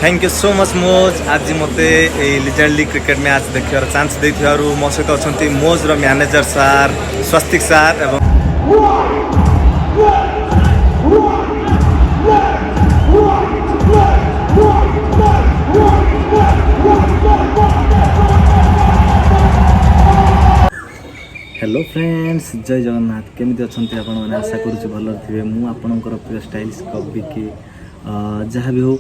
Thank you so much मोज आज मते लिजेंड लीग क्रिकेट मैच देखार चांस देथिबारु मो सहित अछंती मोज रो मैनेजर सार स्वस्तिक सार एवं हेलो फ्रेंड्स जय जगन्नाथ केमिति अछंती आपण माने आशा करूछु भलो थिबे मु आपनकर प्रिय स्टाइलिश कप बिकी जहाँ भी हो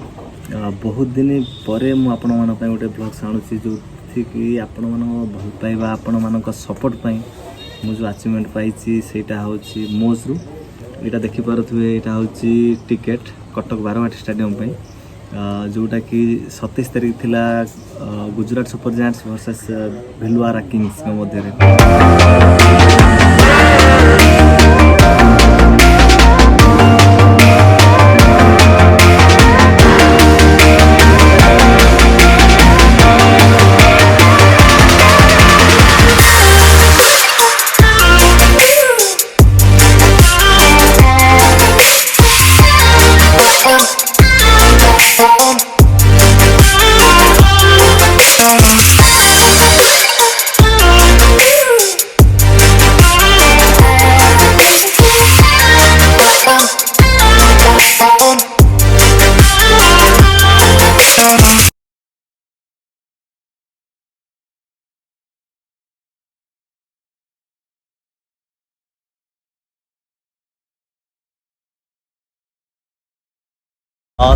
बहुत दिन पर मु आपण मान गोटे ब्लॉग आणुची जो कि आपण मान भल पाइबा आपण मान सपोर्ट पाई मु जो अचीवमेंट पाई सेटा होची मोज रु एटा देखि पारुथुवे एटा होची टिकेट कटक बारवाटी स्टेडियम पई जोटा कि 27 तारीख थिला Gujarat Super Giants versus Bhilwara Kings के मध्य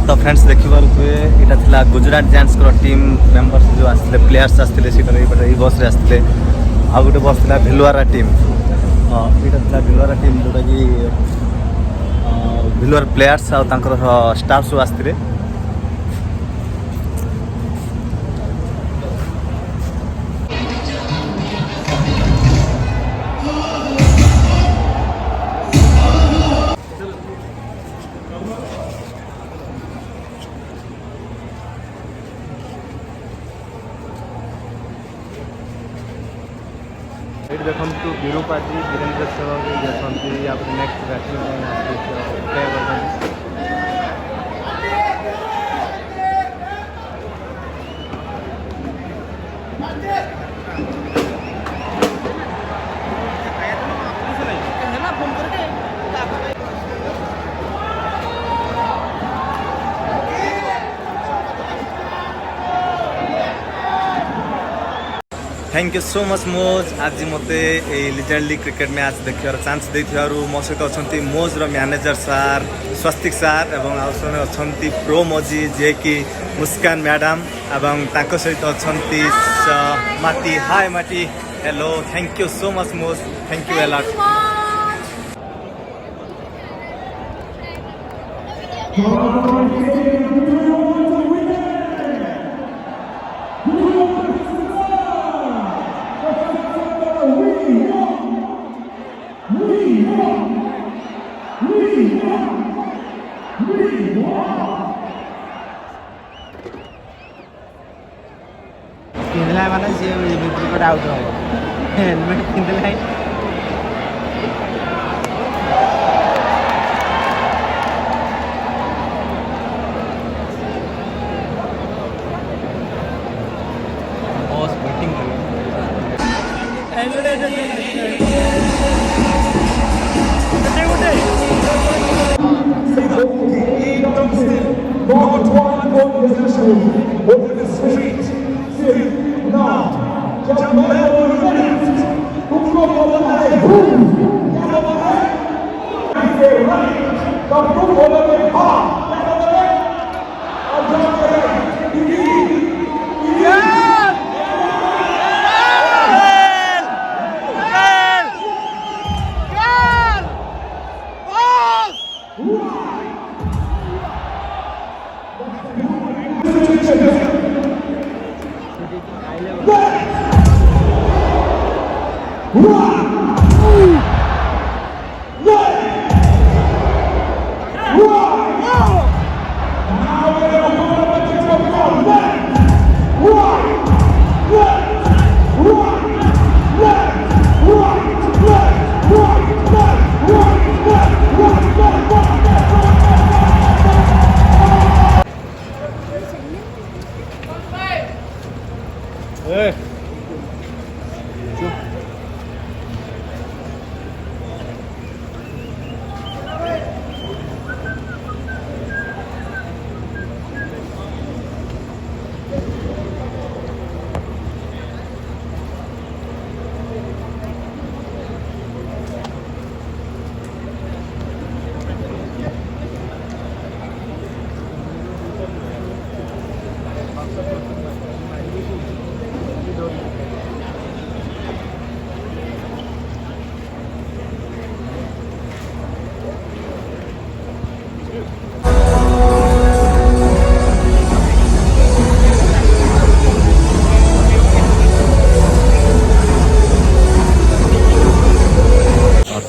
तो फ्रेंड्स देखिए यहाँ थिला गुजरात जायंट्स टीम मेंबर्स जो आसते प्लेयर्स आसते बस रे आसते आ गोटे बस था भिलवारा टीम यहाँ भिलवारा टीम जोटा कि भिलवार प्लेयर्स आ स्टाफ सब आसते देखो विरूपाजी वीरेंद्र सहवागी अच्छा next batting thank you so much मोज आज मते लिजेंड लीग क्रिकेट मैच देखार चांस देथिबारु मो सहित अछंती मोज रो मैनेजर सार स्वस्तिक सार एवं आउसने अछंती प्रो मोजी जे कि मुस्कान मैडम एवं ताको सहित अछंती माटी हाय माटी hello thank you so much मोज थैंक यू अ लॉट पिंधला माने से विकेट आउट हो हेलमेट पिंधला boss batting over the street. Now, just remember the left. Who broke over the head? Boom! Get over the head. Right. The book over the heart. Get over the head. I'll just get it. Biki. Yeah!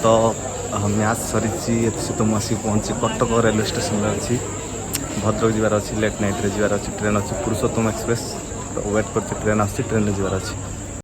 तो match सरी तो मुझे पहुँची Cuttack railway station में अच्छी भद्रक जीवार अच्छी late night रे जीवार अच्छी ट्रेन अच्छी पुरुषोत्तम एक्सप्रेस तो वेट कर ट्रेन आस ट्रेन जीवार अच्छी।